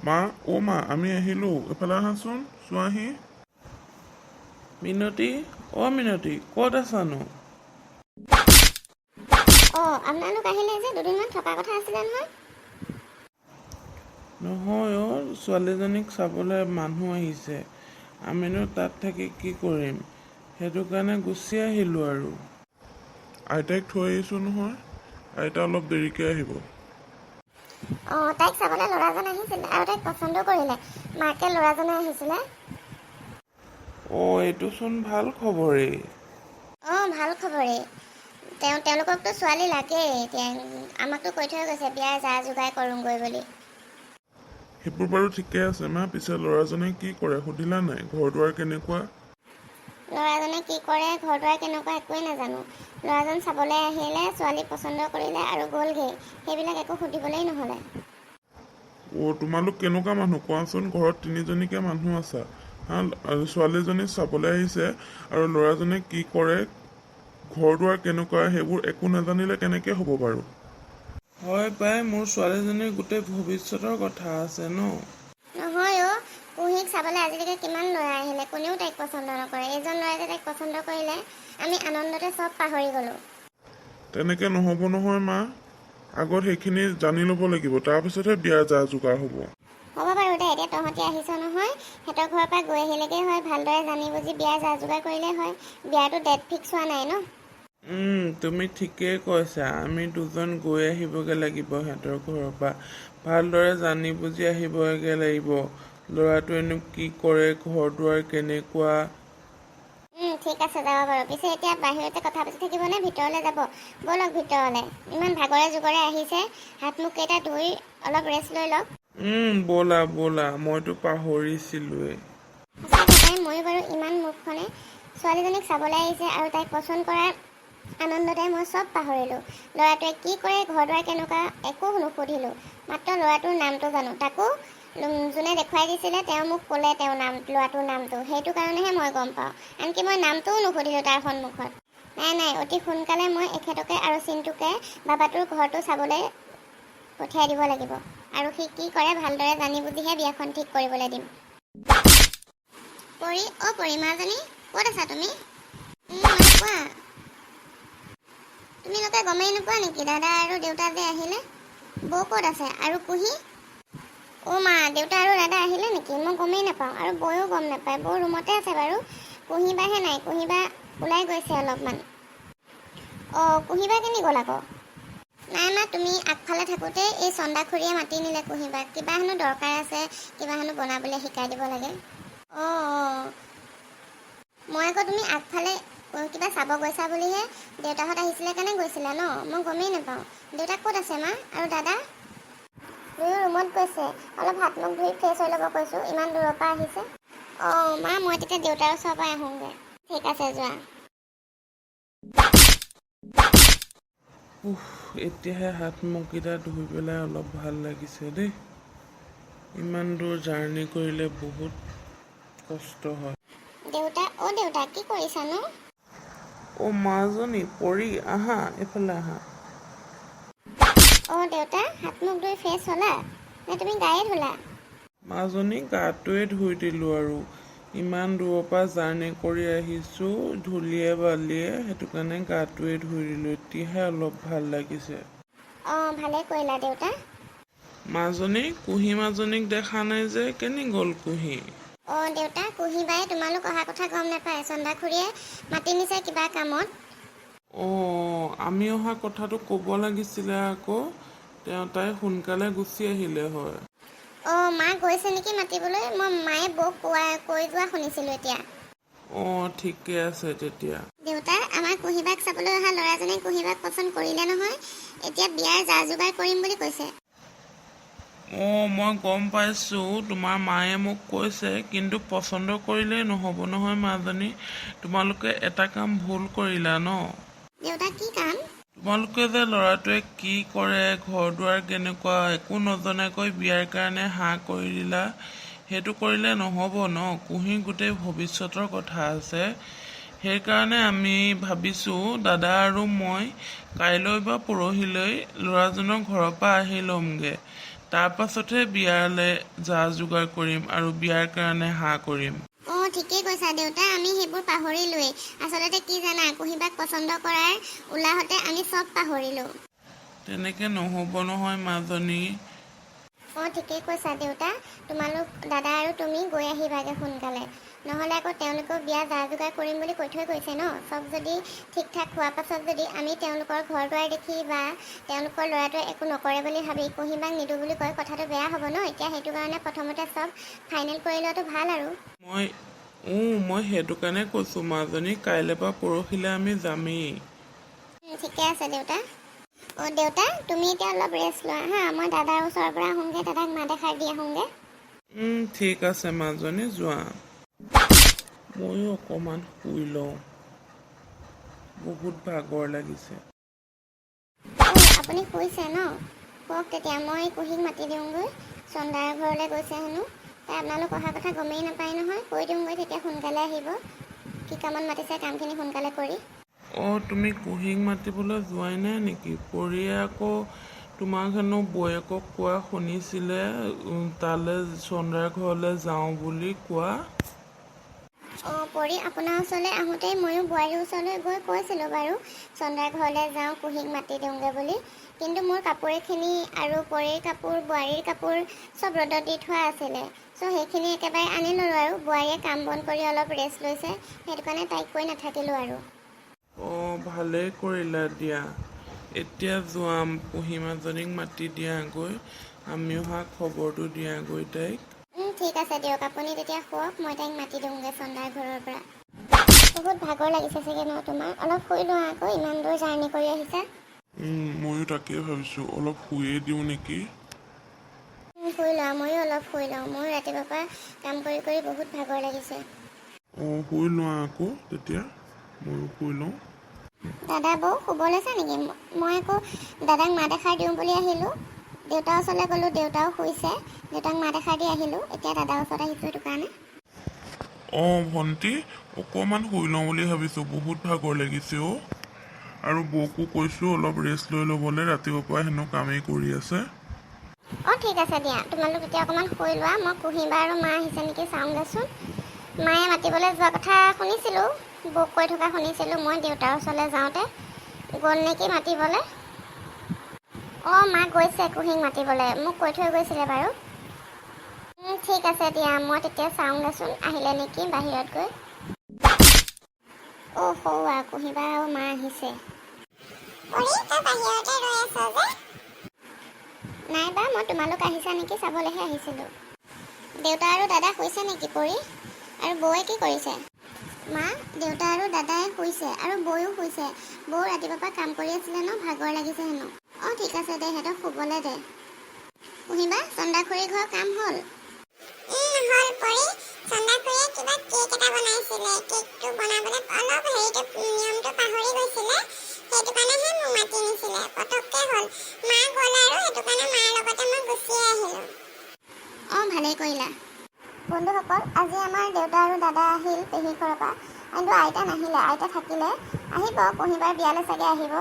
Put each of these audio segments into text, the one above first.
মা মা আমি আহিলোঁ এফালে আহাচোন চোৱাহি মিনতী মিনতী ক'ত আছানো আপোনালোক আহিলে যে দুদিনমান থকা কথা আছিলে নহয় নহয় ছোৱালীজনীক চাবলৈ মানুহ আহিছে আমিনো তাত থাকি কি কৰিম সেইটো কাৰণে গুচি আহিলোঁ আৰু আইতাইক থৈ আহিছোঁ নহয় আইতা অলপ দেৰিকৈ আহিব তাইক চাবলৈ ল'ৰাজন আহিছিলে আৰু তাইক পচন্দ কৰিলে মাকে ল'ৰাজনে আহিছিলে এইটোচোন ভাল খবৰেই ভাল খবৰেই তেওঁলোককতো ছোৱালী লাগেই এতিয়া আমাকতো কৈ থৈ গৈছে বিয়াৰ যা যোগাৰ কৰোঁগৈ বুলি সেইবোৰ বাৰু ঠিকে আছে মা পিছে ল'ৰাজনে কি কৰে সুধিলা নাই ঘৰ দুৱাৰ কেনেকুৱা ল'ৰাজনে কি কৰে ঘৰ দুৱাৰ কেনেকুৱা একোৱেই নাজানো ল'ৰাজন চাবলৈ আহিলে ছোৱালী পচন্দ কৰিলে আৰু গ'লগৈ সেইবিলাক একো সুধিবলৈই নহ'লে তোমালোক কেনেকুৱা মানুহ কোৱাচোন ঘৰত তিনিজনীকে মানুহ আছা ছোৱালীজনী চাবলৈ আহিছে আৰু ল'ৰাজনে কি কৰে ঘৰ দুৱাৰ কেনেকুৱা সেইবোৰ একো নাজানিলে কেনেকৈ হ'ব বাৰু হয় পাই মোৰ ছোৱালীজনীৰ গোটেই ভৱিষ্যতৰ কথা আছে নহয় কুঁহিক চাবলৈ আজিলৈকে কিমান ল'ৰা আহিলে কোনেও তাইক পচন্দ নকৰে এইজন ল'ৰাই যে তাইক পচন্দ কৰিলে আমি আনন্দতে চব পাহৰি গ'লোঁ তেনেকৈ নহ'ব নহয় মা আগত সেইখিনি জানি ল'ব লাগিব তাৰপিছতহে বিয়াৰ যা যোগাৰ হ'ব বাৰু দে এতিয়া তহঁতি আহিছ নহয় সিহঁতৰ ঘৰৰ পৰা গৈ আহিলেগৈ হয় ভালদৰে জানি বুজি বিয়াৰ যা যোগাৰ কৰিলেই হয় বিয়াৰটো ডেট ফিক্স হোৱা নাই ন তুমি ঠিকেই কৈছা আমি দুজন গৈ আহিবগৈ লাগিব সিহঁতৰ ঘৰৰ পৰা ভালদৰে জানি বুজি আহিবগৈ লাগিব ল'ৰাটোৱেনো কি কৰে ঘৰ দুৱাৰ কেনেকুৱা ঠিক আছে যাব বাৰু পিছে এতিয়া বাহিৰতে কথা পাতি থাকিবনে ভিতৰলৈ যাব ব'লক ভিতৰলৈ ইমান ভাগৰে জোগৰে আহিছে হাত মুখকেইটা ধুই অলপ ৰেষ্ট লৈ লওক ব'লা ব'লা মইতো পাহৰিছিলোৱেই সঁচাকৈ ময়ো বাৰু ইমান মুখখনে ছোৱালীজনীক চাবলৈ আহিছে আৰু তাইক পচন্দ কৰাৰ আনন্দতে মই চব পাহৰিলোঁ ল'ৰাটোৱে কি কৰে ঘৰ দুৱাৰ কেনেকুৱা একো নুসুধিলোঁ মাত্ৰ ল'ৰাটোৰ নামটো জানো তাকো যোনে দেখুৱাই দিছিলে তেওঁ মোক ক'লে তেওঁৰ ল'ৰাটোৰ নামটো সেইটো কাৰণেহে মই গম পাওঁ আনকি মই নামটোও নুসুধিলোঁ তাৰ সন্মুখত নাই অতি সোনকালে মই এখেতকে আৰু চিন্তুকে বাবাটোৰ ঘৰটো চাবলৈ পঠিয়াই দিব লাগিব আৰু সি কি কৰে ভালদৰে জানি বুজিহে বিয়াখন ঠিক কৰিবলৈ দিম পৰিমাজনী ক'ত আছা তুমি কোৱা তুমি লোকে গমেই নোপোৱা নেকি দাদা আৰু দেউতা যে আহিলে বৌ ক'ত আছে আৰু কুঁহি মা দেউতা আৰু দাদা আহিলে নেকি মই গমেই নাপাওঁ আৰু বৌও গম নাপায় বৌ ৰুমতে আছে বাৰু কুঁহিবাহে নাই কুঁহিবা ওলাই গৈছে অলপমান কুঁহিবা কেনি গ'ল আকৌ নাই মা তুমি আগফালে থাকোঁতে এই চন্দা খুৰীয়ে মাতি নিলে কুঁহিবাক কিবা হেনো দৰকাৰ আছে কিবা হেনো বনাবলৈ শিকাই দিব লাগে মই আকৌ তুমি আগফালে কিবা চাব গৈছা বুলিহে দেউতাহঁত আহিছিলে কাৰণে গৈছিলা ন মই গমেই নাপাওঁ দেউতা ক'ত আছে মা আৰু দাদা দুয়ো ৰুমত গৈছে অলপ হাত মুখ ধুই ফ্ৰেছ হৈ ল'ব কৈছোঁ ইমান দূৰৰ পৰা আহিছে মা মই তেতিয়া দেউতাৰ ওচৰৰ পৰা আহোঁগৈ ঠিক আছে যোৱা এতিয়াহে হাত মুখকেইটা ধুই পেলাই অলপ ভাল লাগিছে দেই ইমান দূৰ জাৰ্ণি কৰিলে বহুত কষ্ট হয় দেউতা কি কৰিছানো মাজনী পৰি আহা এইফালে আহা দেউতা হাত মুখ ধুই ফ্ৰেছ হ'লা নে তুমি গায়ে ধুলা মাজনী গাটোৱে ধুই দিলোঁ আৰু ইমান দূৰৰ পৰা জাৰ্ণি কৰি আহিছোঁ ধূলিয়ে বালিয়ে সেইটো কাৰণে গাটোৱে ধুই দিলোঁ এতিয়াহে অলপ ভাল লাগিছে ভালে কৰিলা দেউতা মাজনী কুঁহি মাজনীক দেখা নাই যে কেনি গ'ল কুঁহি দেউতা কুঁহিবাই তোমালোক অহা কথা গম নাপায় চন্দা খুৰীয়ে মাতি নিছে কিবা কামত আমি অহা কথাটো ক'ব লাগিছিলে আকৌ তাই সোনকালে গুচি আহিলে হয় মা গৈছে নেকি মাতিবলৈ মই মায়ে বৌক কৈ যোৱা শুনিছিলোঁ এতিয়া ঠিকে আছে তেতিয়া দেউতা আমাৰ কুঁহিবাক চাবলৈ অহা ল'ৰাজনে কুঁহিবাক পচন্দ কৰিলে নহয় এতিয়া বিয়াৰ যা যোগাৰ কৰিম বুলি কৈছে মই গম পাইছোঁ তোমাৰ মায়ে মোক কৈছে কিন্তু পচন্দ কৰিলেই নহ'ব নহয় মাজনী তোমালোকে এটা কাম ভুল কৰিলা ন দেউতা কি কাম তোমালোকে যে ল'ৰাটোৱে কি কৰে ঘৰ দুৱাৰ কেনেকুৱা একো নজনাকৈ বিয়াৰ কাৰণে হাঁ কৰি দিলা সেইটো কৰিলে নহ'ব ন কুঁহি গোটেই ভৱিষ্যতৰ কথা আছে সেইকাৰণে আমি ভাবিছোঁ দাদা আৰু মই কাইলৈ বা পৰহিলৈ ল'ৰাজনৰ ঘৰৰ পৰা আহি ল'মগৈ তাৰপাছতহে বিয়ালৈ যা যোগাৰ কৰিম আৰু বিয়াৰ কাৰণে হাঁহ কৰিম। অঁ ঠিকেই কৈছা দেউতা, আমি সেইবোৰ পাহৰিলোৱেই। আচলতে কি জানা, কুঁহিবাক পচন্দ কৰাৰ উলাহতে আমি চব পাহৰিলোঁ। তেনেকৈ নহ'ব নহয় মাজনী। অঁ ঠিকেই কৈছা দেউতা, তোমালোক দাদা আৰু তুমি গৈ আহিবাগৈ সোনকালে, নহ'লে আকৌ তেওঁলোকেও বিয়া যা যোগাৰ কৰিম বুলি কৈ থৈ গৈছে ন। চব যদি ঠিক ঠাক হোৱাৰ পাছত যদি আমি তেওঁলোকৰ ঘৰ দুৱাৰ দেখি বা তেওঁলোকৰ ল'ৰাটোৱে একো নকৰে বুলি ভাবি কুঁহিবাক নিদিওঁ বুলি কয়, কথাটো বেয়া হ'ব ন। এতিয়া সেইটো কাৰণে প্ৰথমতে চব ফাইনেল কৰি লোৱাটো ভাল আৰু। মই সেইটো কাৰণে কৈছোঁ মাজনী, কাইলৈ পৰা পৰহিলৈ আমি যামেই। ঠিকে আছে দেউতা। অঁ দেউতা, তুমি এতিয়া অলপ ৰেষ্ট লোৱা হা, মই দাদাৰ ওচৰৰ পৰা আহোঁগৈ, দাদাক মাত এষাৰ দি আহোঁগৈ। ঠিক আছে মাজনী, যোৱা। ময়ো অকণমান শুই লওঁ, বহুত ভাগৰ লাগিছে। আপুনি শুইছে ন? কওক তেতিয়া, মই কুঁহিক মাতি দিওঁগৈ। চন্দাৰ ঘৰলৈ গৈছে হেনো, তাই আপোনালোক অহা কথা গমেই নাপায় নহয়। কৈ দিওঁগৈ তেতিয়া সোনকালে আহিব, কি কামত মাতিছে কামখিনি সোনকালে কৰি। অঁ তুমি কুঁহিক মাতিবলৈ যোৱাই নাই নেকি? পৰিয়ে আকৌ তোমাক হেনো বৌয়েকক কোৱা শুনিছিলে তালৈ চন্দাৰ ঘৰলৈ যাওঁ বুলি কোৱা। অঁ পৰি আপোনাৰ ওচৰলৈ আহোঁতেই ময়ো বোৱাৰীৰ ওচৰলৈ গৈ কৈছিলোঁ বাৰু, চন্দাৰ ঘৰলৈ যাওঁ, কুঁহিক মাতি দিওঁগৈ বুলি। কিন্তু মোৰ কাপোৰখিনি আৰু পৰিৰ কাপোৰ, বোৱাৰীৰ কাপোৰ চব ৰ'দত দি থোৱা আছিলে। চ' সেইখিনি একেবাৰে আনিলোঁ আৰু বোৱাৰীয়ে কাম বন কৰি অলপ ৰেষ্ট লৈছে, সেইটো কাৰণে তাইক কৈ নাথাকিলোঁ আৰু। অঁ ভালেই কৰিলা দিয়া। এতিয়া যোৱাম, কুঁহি মাজনীক মাতি দিয়াগৈ, আমি অহা খবৰটো দিয়াগৈ তাইক। ঠিক আছে দিয়ক, আপুনি তেতিয়া শুৱক, মই তাইক মাতি দিওঁগৈ চন্দাৰ ঘৰৰ পৰা। বহুত ভাগৰ লাগিছে চাগে ন তোমাৰ? অলপ শুই লোৱা আকৌ, ইমান দূৰ জাৰ্ণি কৰি আহিছা। ময়ো তাকেই ভাবিছোঁ, অলপ শুয়ে দিওঁ নেকি। শুই লোৱা, ময়ো অলপ শুই লওঁ, ময়ো ৰাতিপুৱাৰ পৰা কাম কৰি কৰি বহুত ভাগৰ লাগিছে। অঁ শুই লোৱা আকৌ তেতিয়া, ময়ো শুই লওঁ। দাদা বৌ শুব লৈছা নেকি? মই আকৌ দাদাক মাত এষাৰ দিওঁ বুলি আহিলোঁ। দেউতাৰ ওচৰলৈ গ'লোঁ, দেউতাও শুইছে, দেউতাক মাত এষাৰ দি আহিলোঁ, এতিয়া দাদাৰ ওচৰত আহিছোঁ সেইটো কাৰণে। অঁ ভণ্টি, অকণমান শুই লওঁ বুলি ভাবিছোঁ, বহুত ভাগৰ লাগিছে অ'। আৰু বৌকো কৈছোঁ অলপ ৰেষ্ট লৈ ল'বলৈ, ৰাতিপুৱাৰ পৰা হেনো কামেই কৰি আছে। অঁ ঠিক আছে দিয়া, তোমালোক এতিয়া অকণমান শুই লোৱা, মই কুঁহিবা আৰু মা আহিছে নেকি চাওঁগৈচোন। মায়ে মাতিবলৈ যোৱা কথা শুনিছিলোঁ, বৌক কৈ থকা শুনিছিলোঁ মই দেউতাৰ ওচৰলৈ যাওঁতে, গ'ল নেকি মাতিবলৈ। অঁ মা গৈছে কুঁহিক মাতিবলৈ, মোক কৈ থৈ গৈছিলে বাৰু। ঠিক আছে দিয়া, মই তেতিয়া চাওঁগৈচোন আহিলে নেকি বাহিৰত গৈ। অ' সৌ কুঁহিবা আৰু মা আহিছে। নাই বা, মই তোমালোক আহিছা নেকি চাবলৈহে আহিছিলোঁ। দেউতা আৰু দাদা শুইছে নেকি পৰি? আৰু বৌয়ে কি কৰিছে? মা, দেউতা আৰু দাদাই শুইছে আৰু বৌও শুইছে। বৌ ৰাতিপুৱাৰ পৰা কাম কৰি আছিলে ন, ভাগৰ লাগিছে হেনো। অঁ ঠিক আছে দে, সিহঁতক শুবলৈ দে। কুঁহিবা, চন্দাখুৰীৰ ঘৰৰ কাম হ'ল? হ'ল পৰি, চন্দাখুৰীয়ে কিবা কেক এটা বনাইছিলে, কেকটো বনাবলৈ অলপ নিয়মটো পাহৰি গৈছিলে, সেইটো কাৰণেহে মোক মাতি নিছিলে, পটককৈ হ'ল। মা গ'ল আৰু সেইটো কাৰণে মাৰ লগতে মই গুচিয়ে আহিলোঁ। অঁ ভালেই কৰিলা। বন্ধুসকল, আজি আমাৰ দেউতা আৰু দাদা আহিল পেহীৰ ঘৰৰ পৰা, কিন্তু আইতা নাহিলে, আইতা থাকিলে, আহিব কুঁহিবাৰ বিয়ালৈ চাগে আহিব।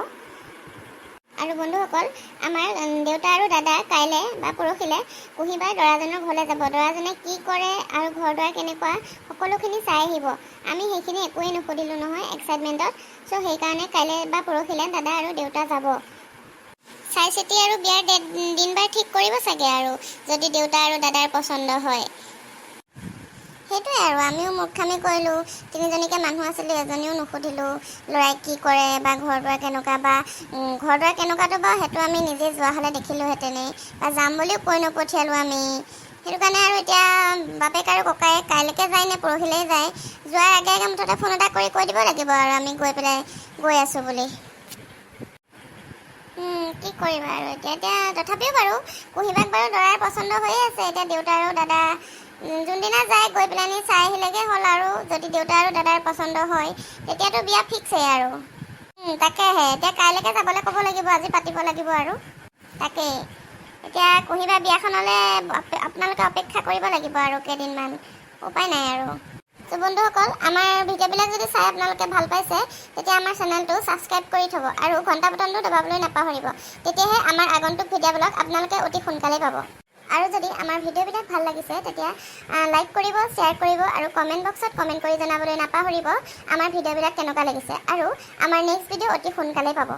আৰু বন্ধুসকল, আমাৰ দেউতা আৰু দাদা কাইলৈ বা পৰহিলৈ কুঁহিবাৰ দৰাজনৰ ঘৰলৈ যাব। দৰাজনে কি কৰে আৰু ঘৰ দুৱাৰ কেনেকুৱা সকলোখিনি চাই আহিব। আমি সেইখিনি একোৱেই নুসুধিলোঁ নহয় এক্সাইটমেণ্টত। চ' সেইকাৰণে কাইলৈ বা পৰহিলৈ দাদা আৰু দেউতা যাব। চাই চিতি আৰু বিয়াৰ দিন বাৰ ঠিক কৰিব চাগে আৰু, যদি দেউতা আৰু দাদাৰ পচন্দ হয়। সেইটোৱে আৰু, আমিও মূৰ্খামি কৰিলোঁ, তিনিজনীকে মানুহ আছিলোঁ, এজনীও নুসুধিলোঁ ল'ৰাই কি কৰে বা ঘৰ দুৱাৰ কেনেকুৱা, বা ঘৰ দুৱাৰ কেনেকুৱাটো বাৰু সেইটো আমি নিজে যোৱা হ'লে দেখিলোঁহেঁতেনেই, বা যাম বুলিও কৈ নপঠিয়ালোঁ আমি। সেইটো কাৰণে আৰু এতিয়া বাপেক আৰু ককায়েক কাইলৈকে যায় নে পৰহিলৈ যায়, যোৱাৰ আগে আগে মুঠতে ফোন এটা কৰি কৈ দিব লাগিব আৰু আমি গৈ আছোঁ বুলি। কি কৰিবা আৰু এতিয়া তথাপিও বাৰু কুঁহিবাক বাৰু দৰাৰ পচন্দ হৈয়ে আছে। এতিয়া দেউতা আৰু দাদা যোনদিনা যায় গৈ পেলাইনি চাই আহিলেগৈ হ'ল আৰু, যদি দেউতা আৰু দাদাৰ পচন্দ হয় তেতিয়াতো বিয়া ফিক্সেই আৰু। তাকেহে, এতিয়া কাইলৈকে যাবলৈ ক'ব লাগিব, আজি পাতিব লাগিব আৰু। তাকেই, এতিয়া কুঁহিবাৰ বিয়াখনলৈ আপোনালোকে অপেক্ষা কৰিব লাগিব আৰু কেইদিনমান, উপায় নাই আৰু। ত' বন্ধুসকল, আমাৰ ভিডিঅ'বিলাক যদি চাই আপোনালোকে ভাল পাইছে, তেতিয়া আমাৰ চেনেলটো ছাবস্ক্ৰাইব কৰি থ'ব আৰু ঘণ্টা বটনটো দবাবলৈ নাপাহৰিব, তেতিয়াহে আমাৰ আগন্তুক ভিডিঅ'বিলাক আপোনালোকে অতি সোনকালেই পাব। আৰু যদি আমাৰ ভিডিঅ'বিলাক ভাল লাগিছে তেতিয়া লাইক কৰিব, শ্বেয়াৰ কৰিব আৰু কমেণ্ট বক্সত কমেণ্ট কৰি জনাবলৈ নাপাহৰিব আমাৰ ভিডিঅ'বিলাক কেনেকুৱা লাগিছে। আৰু আমাৰ নেক্সট ভিডিঅ' অতি সোনকালে পাব।